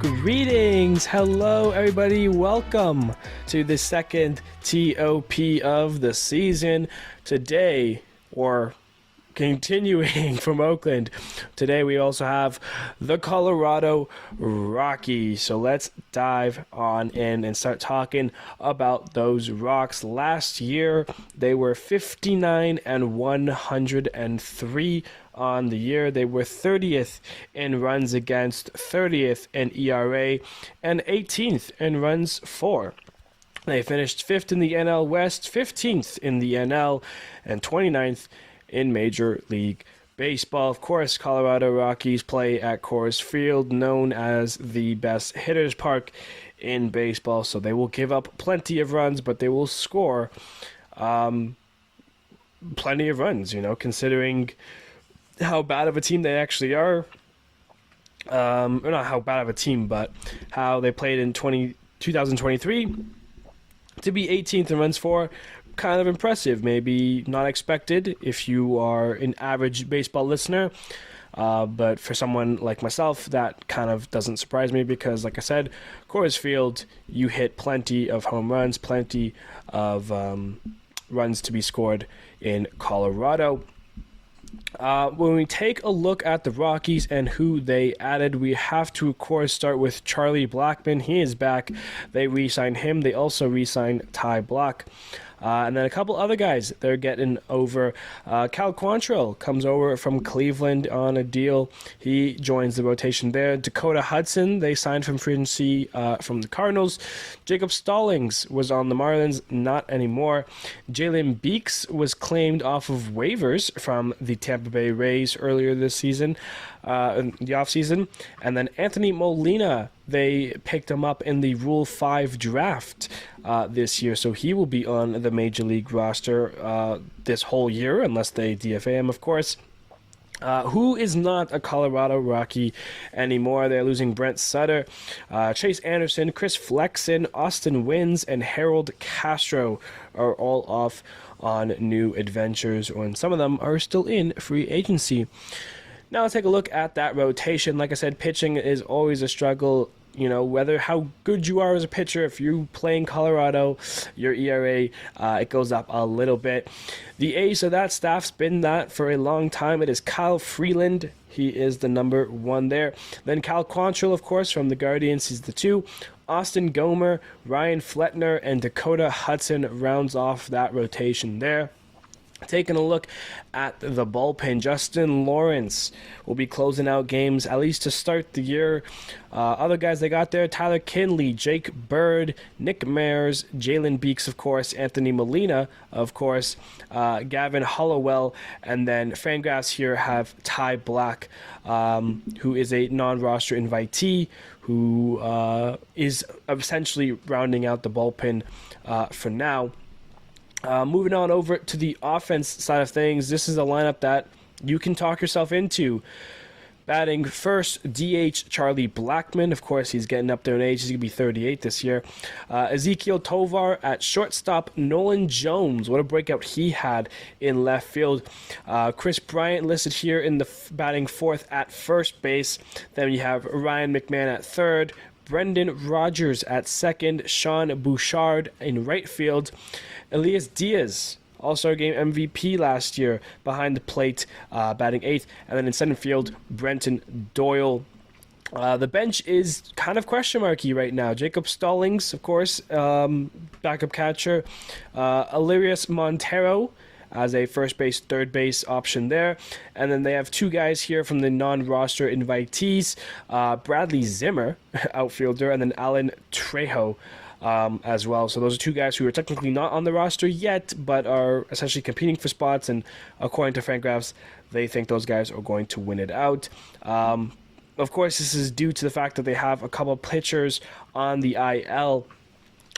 Greetings! Hello, everybody. Welcome to the second TOP of the season. Today, or continuing from Oakland, today we also have the Colorado Rockies. So let's dive on in and start talking about those Rocks. Last year, they were 59 and 103 on the year. They were 30th in runs against, 30th in ERA, and 18th in runs for. They finished 5th in the NL West, 15th in the NL, and 29th in Major League Baseball. Of course, Colorado Rockies play at Coors Field, known as the best hitters park in baseball, so they will give up plenty of runs, but they will score plenty of runs, considering how bad of a team they actually are. Or not how bad of a team, but how they played in 2023. To be 18th in runs for, kind of impressive. Maybe not expected if you are an average baseball listener. But for someone like myself, that kind of doesn't surprise me because, like I said, Coors Field, you hit plenty of home runs, plenty of runs to be scored in Colorado. When we take a look at the Rockies and who they added, we have to, of course, start with Charlie Blackmon. He is back. They re-signed him. They also re-signed Ty Blach. And then a couple other guys they're getting over. Cal Quantrill comes over from Cleveland on a deal. He joins the rotation there. Dakota Hudson, they signed from free agency from the Cardinals. Jacob Stallings was on the Marlins, not anymore. Jalen Beeks was claimed off of waivers from the Tampa Bay Rays earlier this season, in the offseason. And then Anthony Molina, they picked him up in the Rule 5 draft this year, so he will be on the Major League roster this whole year, unless they DFA him, of course. Who is not a Colorado Rocky anymore? They're losing Brent Sutter, Chase Anderson, Chris Flexen, Austin Wynns, and Harold Castro are all off on new adventures, and some of them are still in free agency. Now let's take a look at that rotation. Like I said, pitching is always a struggle. Whether how good you are as a pitcher, if you're playing Colorado, your ERA, it goes up a little bit. The ace of that staff's been that for a long time. It is Kyle Freeland. He is the number one there. Then Cal Quantrill, of course, from the Guardians. He's the 2. Austin Gomer, Ryan Fletner, and Dakota Hudson rounds off that rotation there. Taking a look at the bullpen, Justin Lawrence will be closing out games, at least to start the year. Other guys they got there, Tyler Kinley, Jake Bird, Nick Mayers, Jalen Beeks, of course, Anthony Molina, of course, Gavin Hollowell, and then Fangraphs here have Ty Blach, who is a non-roster invitee, who is essentially rounding out the bullpen for now. Moving on over to the offense side of things, this is a lineup that you can talk yourself into. Batting first, DH Charlie Blackmon. Of course, he's getting up there in age. He's going to be 38 this year. Ezekiel Tovar at shortstop. Nolan Jones, what a breakout he had in left field. Chris Bryant listed here in the batting fourth at first base. Then you have Ryan McMahon at third. Brendan Rodgers at second, Sean Bouchard in right field, Elias Diaz, All-Star Game MVP last year, behind the plate, batting eighth, and then in center field, Brenton Doyle. The bench is kind of question marky right now. Jacob Stallings, of course, backup catcher, Ilarius Montero as a first base, third base option there. And then they have 2 guys here from the non-roster invitees, Bradley Zimmer, outfielder, and then Alan Trejo as well. So those are 2 guys who are technically not on the roster yet, but are essentially competing for spots, and according to Fangraphs, they think those guys are going to win it out. Of course, this is due to the fact that they have a couple pitchers on the IL.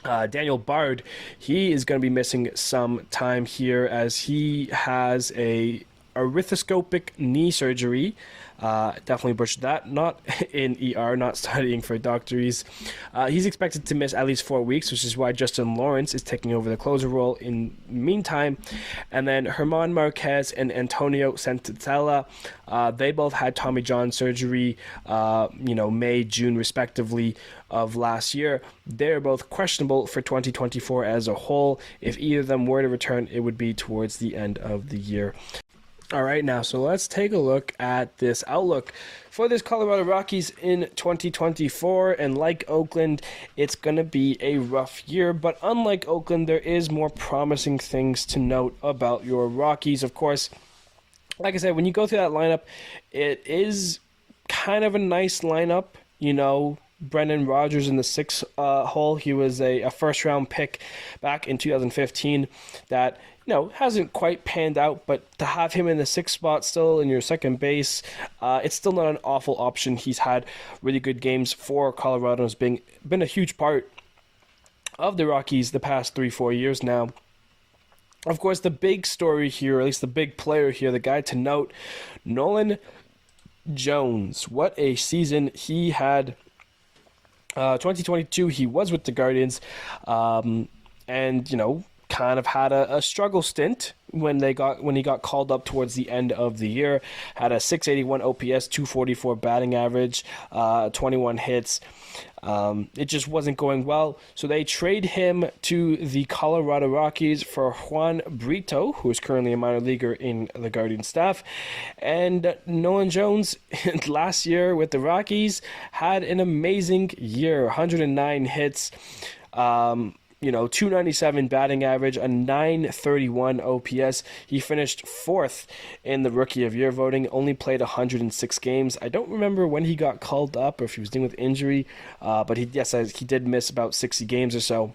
Daniel Bard, he is going to be missing some time here as he has a arthroscopic knee surgery. Definitely butchered that. Not in ER, not studying for doctories. He's expected to miss at least 4 weeks, which is why Justin Lawrence is taking over the closer role in the meantime. And then Herman Marquez and Antonio Santella, they both had Tommy John surgery, May, June, respectively, of last year. They're both questionable for 2024 as a whole. If either of them were to return, it would be towards the end of the year. All right, now, so let's take a look at this outlook for this Colorado Rockies in 2024. And like Oakland, it's going to be a rough year. But unlike Oakland, there is more promising things to note about your Rockies. Of course, like I said, when you go through that lineup, it is kind of a nice lineup. Brendan Rodgers in the sixth hole. He was a first-round pick back in 2015 that hasn't quite panned out, but to have him in the sixth spot still in your second base, it's still not an awful option. He's had really good games for Colorado. Has been a huge part of the Rockies the past 3-4 years now. Of course, the big story here, or at least the big player here, the guy to note, Nolan Jones. What a season he had. 2022, he was with the Guardians, and kind of had a struggle stint when he got called up towards the end of the year. Had a 681 OPS, 244 batting average, 21 hits. It just wasn't going well, so they trade him to the Colorado Rockies for Juan Brito, who is currently a minor leaguer in the Guardian staff. And Nolan Jones, last year with the Rockies, had an amazing year. 109 hits, 297 batting average, a 931 OPS. He finished fourth in the Rookie of Year voting, only played 106 games. I don't remember when he got called up or if he was dealing with injury, but he did miss about 60 games or so.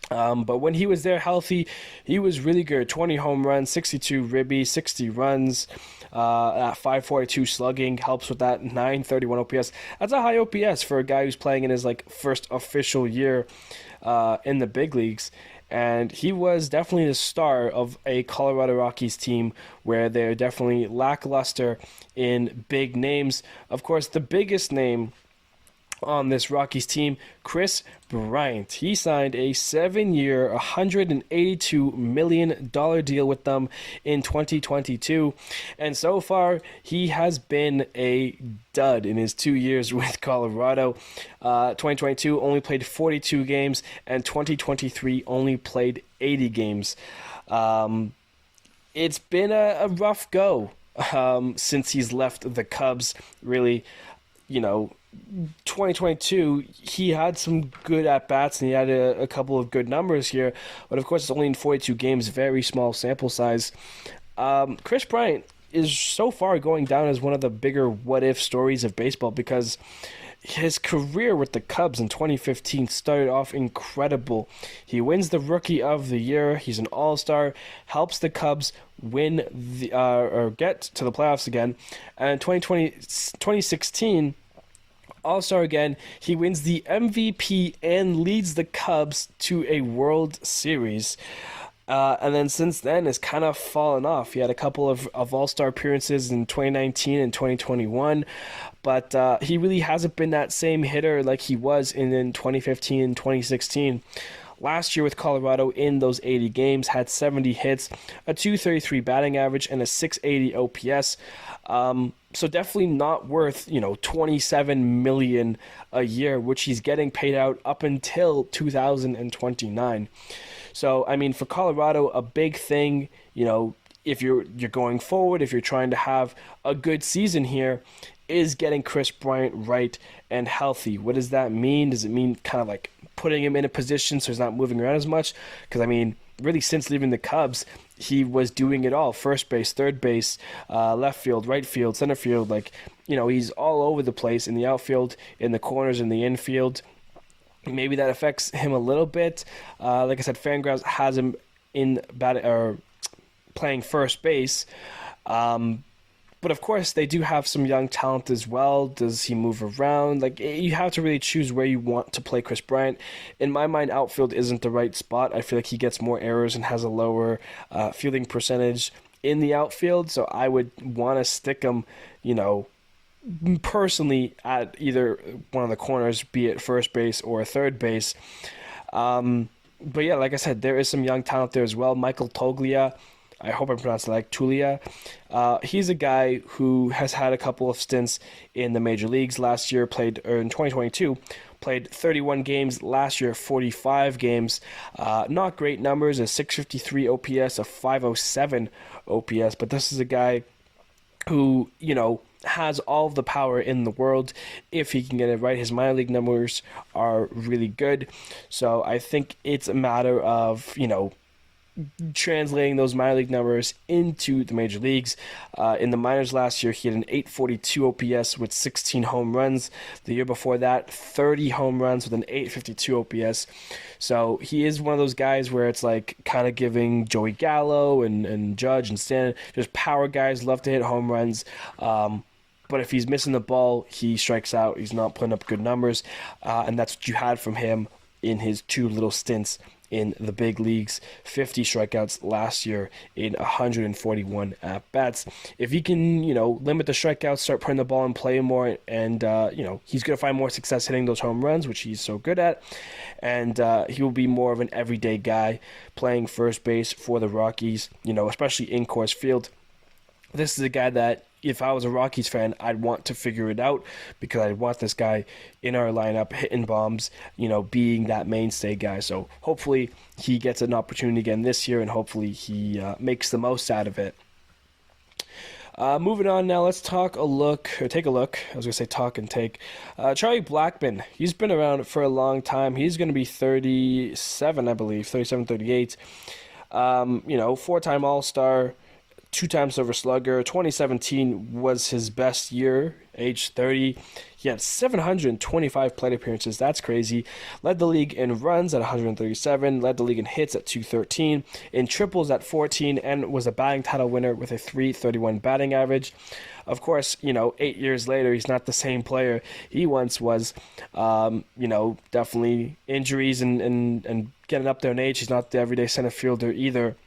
But when he was there healthy, he was really good. 20 home runs, 62 ribbies, 60 runs, at 542 slugging, helps with that 931 OPS. That's a high OPS for a guy who's playing in his first official year in the big leagues. And he was definitely the star of a Colorado Rockies team where they're definitely lackluster in big names. Of course, the biggest name on this Rockies team, Chris Bryant. He signed a 7-year, $182 million deal with them in 2022. And so far, he has been a dud in his 2 years with Colorado. 2022 only played 42 games, and 2023 only played 80 games. It's been a rough go since he's left the Cubs, really. 2022, he had some good at-bats and he had a couple of good numbers here, but of course it's only in 42 games, very small sample size. Chris Bryant is so far going down as one of the bigger what-if stories of baseball because his career with the Cubs in 2015 started off incredible. He wins the Rookie of the Year, he's an all-star, helps the Cubs win or get to the playoffs again, and in 2016, All-Star again, he wins the MVP and leads the Cubs to a World Series. And then since then, it's kind of fallen off. He had a couple of All-Star appearances in 2019 and 2021, but he really hasn't been that same hitter like he was in 2015 and 2016. Last year with Colorado in those 80 games, had 70 hits, a 233 batting average, and a 680 OPS. So definitely not worth, $27 million a year, which he's getting paid out up until 2029. So, for Colorado, a big thing, if you're going forward, if you're trying to have a good season here, is getting Chris Bryant right and healthy. What does that mean? Does it mean kind of like putting him in a position so he's not moving around as much? Because, really since leaving the Cubs, he was doing it all. First base, third base, left field, right field, center field. He's all over the place in the outfield, in the corners, in the infield. Maybe that affects him a little bit. Like I said, Fangraphs has him in playing first base. But of course, they do have some young talent as well. Does he move around? You have to really choose where you want to play Chris Bryant. In my mind, outfield isn't the right spot. I feel like he gets more errors and has a lower fielding percentage in the outfield, so I would want to stick him, personally at either one of the corners, be it first base or third base. But yeah, like I said, there is some young talent there as well. Michael Toglia, I hope I pronounced it like Tulia. He's a guy who has had a couple of stints in the major leagues. Last year, in 2022, played 31 games. Last year, 45 games. Not great numbers, a 653 OPS, a 507 OPS. But this is a guy who, has all of the power in the world if he can get it right. His minor league numbers are really good. So I think it's a matter of, translating those minor league numbers into the major leagues. In the minors last year, he had an 842 OPS with 16 home runs. The year before that, 30 home runs with an 852 OPS. So he is one of those guys where it's like kind of giving Joey Gallo and Judge and Stanton, just power guys, love to hit home runs. But if he's missing the ball, he strikes out. He's not putting up good numbers. And that's what you had from him in his two little stints in the big leagues. 50 strikeouts last year in 141 at-bats. If he can, limit the strikeouts, start putting the ball in play more, and, he's going to find more success hitting those home runs, which he's so good at. And he will be more of an everyday guy playing first base for the Rockies, especially in Coors Field. This is a guy that, if I was a Rockies fan, I'd want to figure it out, because I'd want this guy in our lineup hitting bombs, being that mainstay guy. So hopefully he gets an opportunity again this year, and hopefully he makes the most out of it. Moving on now, let's take a look. I was going to say talk and take. Charlie Blackmon, he's been around for a long time. He's going to be 37, I believe, 37, 38. Four-time All-Star, two-time Silver Slugger. 2017 was his best year, age 30. He had 725 plate appearances. That's crazy. Led the league in runs at 137. Led the league in hits at 213. In triples at 14, and was a batting title winner with a 331 batting average. Of course, 8 years later, he's not the same player he once was. Definitely injuries and getting up there in age. He's not the everyday center fielder either.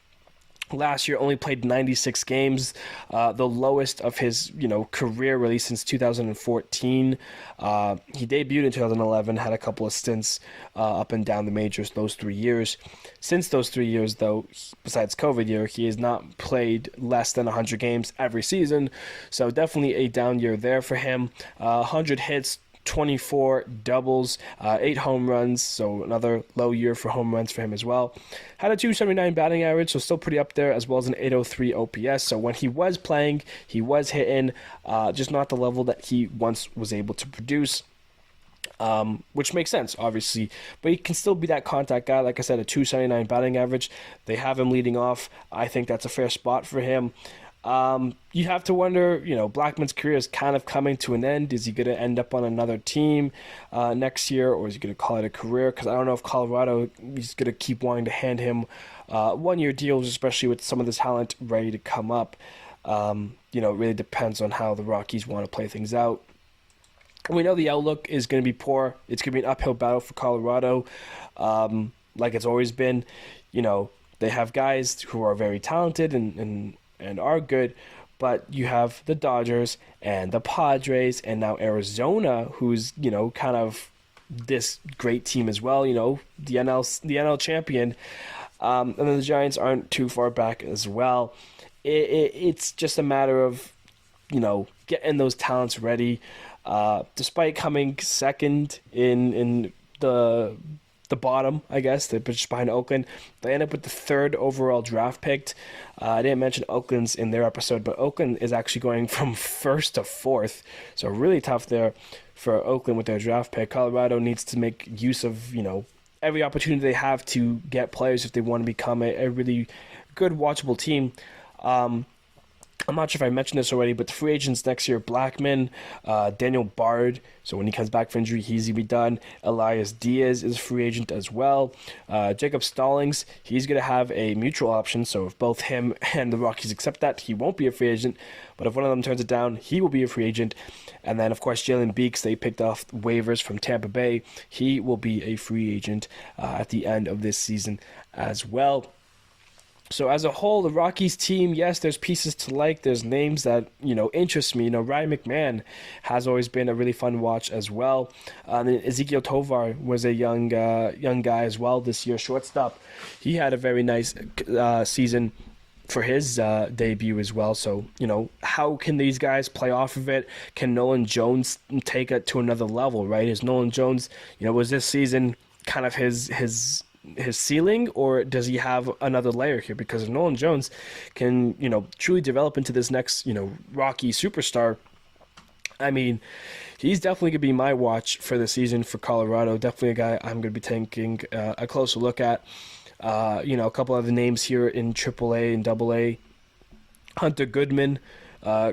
Last year only played 96 games, the lowest of his career really since 2014. He debuted in 2011, had a couple of stints up and down the majors those 3 years. Since those 3 years, though, besides COVID year, he has not played less than 100 games every season. So definitely a down year there for him. 100 hits, 24 doubles, 8 home runs, so another low year for home runs for him as well. Had a 279 batting average, so still pretty up there, as well as an 803 OPS. So when he was playing, he was hitting, just not the level that he once was able to produce. Which makes sense, obviously, but he can still be that contact guy. Like I said, a 279 batting average. They have him leading off. I think that's a fair spot for him. You have to wonder, Blackmon's career is kind of coming to an end. Is he going to end up on another team next year, or is he going to call it a career? Because I don't know if Colorado is going to keep wanting to hand him one-year deals, especially with some of this talent ready to come up. It really depends on how the Rockies want to play things out. We know the outlook is going to be poor. It's going to be an uphill battle for Colorado, like it's always been. They have guys who are very talented and are good, but you have the Dodgers and the Padres and now Arizona, who's kind of this great team as well. The NL champion, and then the Giants aren't too far back as well. It's just a matter of getting those talents ready. Despite coming second in the bottom, I guess, they're just behind Oakland. They end up with the third overall draft pick. I didn't mention Oakland's in their episode, but Oakland is actually going from first to fourth, so really tough there for Oakland with their draft pick. Colorado needs to make use of every opportunity they have to get players if they want to become a really good, watchable team. I'm not sure if I mentioned this already, but the free agents next year, Blackmon, Daniel Bard, so when he comes back from injury, he's going to be done. Elias Diaz is a free agent as well. Jacob Stallings, he's going to have a mutual option, so if both him and the Rockies accept that, he won't be a free agent, but if one of them turns it down, he will be a free agent. And then, of course, Jalen Beeks, they picked off waivers from Tampa Bay. He will be a free agent at the end of this season as well. So as a whole, the Rockies team, yes, there's pieces to like. There's names that interest me. Ryan McMahon has always been a really fun watch as well. And Ezekiel Tovar was a young guy as well this year, shortstop. He had a very nice season for his debut as well. So how can these guys play off of it? Can Nolan Jones take it to another level? Right? Is Nolan Jones was this season kind of his ceiling, or does he have another layer here? Because if Nolan Jones can, truly develop into this next, Rocky superstar, I mean, he's definitely going to be my watch for the season for Colorado. Definitely a guy I'm going to be taking a closer look at. A couple other names here in AAA and AA. Hunter Goodman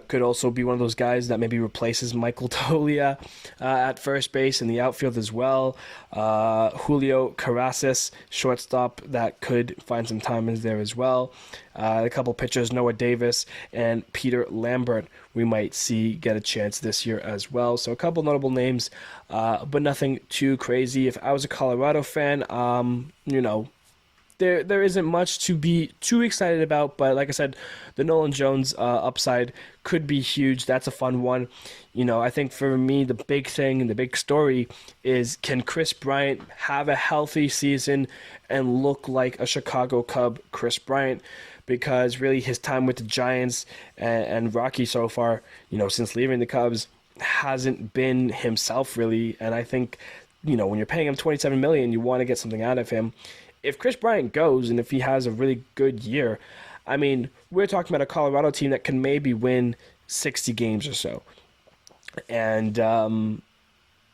could also be one of those guys that maybe replaces Michael Tolia at first base in the outfield as well. Julio Carrasas, shortstop, that could find some time in there as well. A couple pitchers, Noah Davis and Peter Lambert, we might see get a chance this year as well. So a couple notable names, but nothing too crazy. If I was a Colorado fan, There isn't much to be too excited about, but like I said, the Nolan Jones upside could be huge. That's a fun one. I think for me, the big thing and the big story is, can Chris Bryant have a healthy season and look like a Chicago Cub Chris Bryant? Because really his time with the Giants and Rocky so far, since leaving the Cubs, hasn't been himself really. And I think, when you're paying him $27 million, you want to get something out of him. If Chris Bryant goes and if he has a really good year, I mean, we're talking about a Colorado team that can maybe win 60 games or so. And,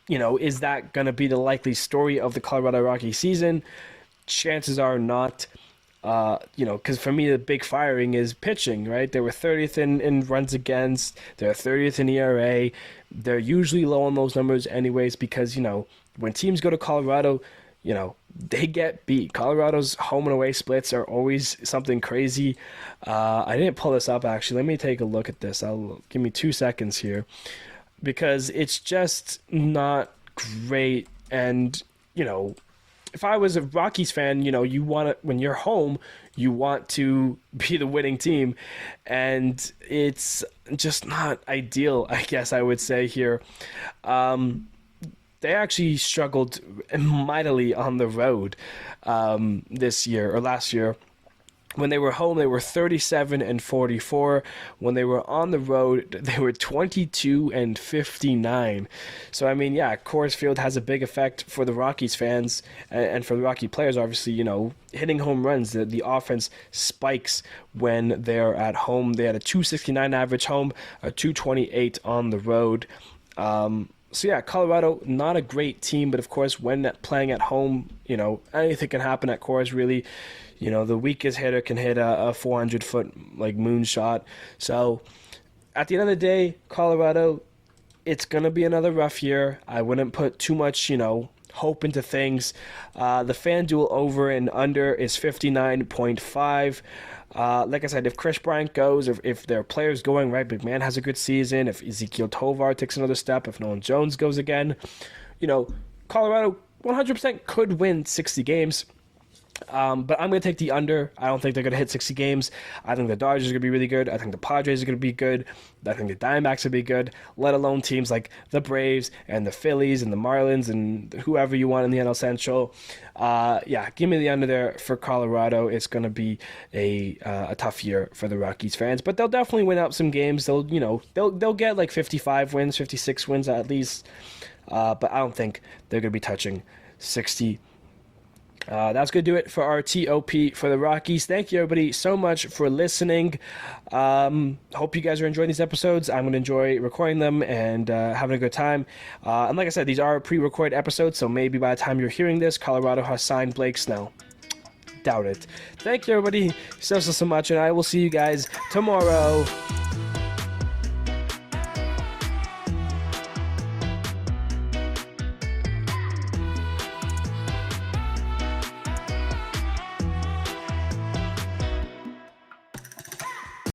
is that going to be the likely story of the Colorado Rockies season? Chances are not, because for me, the big firing is pitching, right? They were 30th in runs against. They're 30th in ERA. They're usually low on those numbers anyways because, when teams go to Colorado, they get beat. Colorado's home and away splits are always something crazy. I didn't pull this up, actually. Let me take a look at this. Give me 2 seconds here. Because it's just not great. And, if I was a Rockies fan, you want to, when you're home, you want to be the winning team. And it's just not ideal, I guess I would say here. They actually struggled mightily on the road this year or last year. When they were home, they were 37-44. When they were on the road, they were 22-59. So I mean, yeah, Coors Field has a big effect for the Rockies fans and for the Rocky players. Obviously, hitting home runs. The offense spikes when they're at home. They had a 269 average home, a 228 on the road. So yeah, Colorado, not a great team, but of course, when playing at home, anything can happen at Coors, really. The weakest hitter can hit a 400-foot moonshot. So at the end of the day, Colorado, it's gonna be another rough year. I wouldn't put too much, hope into things. The FanDuel over and under is 59.5. Like I said, if Chris Bryant goes, if their players going right, McMahon has a good season, if Ezekiel Tovar takes another step, if Nolan Jones goes again, Colorado 100% could win 60 games. But I'm going to take the under. I don't think they're going to hit 60 games. I think the Dodgers are going to be really good. I think the Padres are going to be good. I think the Diamondbacks will be good, let alone teams like the Braves and the Phillies and the Marlins and whoever you want in the NL Central. Give me the under there for Colorado. It's going to be a tough year for the Rockies fans, but they'll definitely win out some games. They'll get 55 wins, 56 wins at least. But I don't think they're going to be touching 60. That's going to do it for our TOP for the Rockies. Thank you, everybody, so much for listening. Hope you guys are enjoying these episodes. I'm going to enjoy recording them and having a good time. And like I said, these are pre-recorded episodes, so maybe by the time you're hearing this, Colorado has signed Blake Snell. Doubt it. Thank you, everybody, so much, and I will see you guys tomorrow.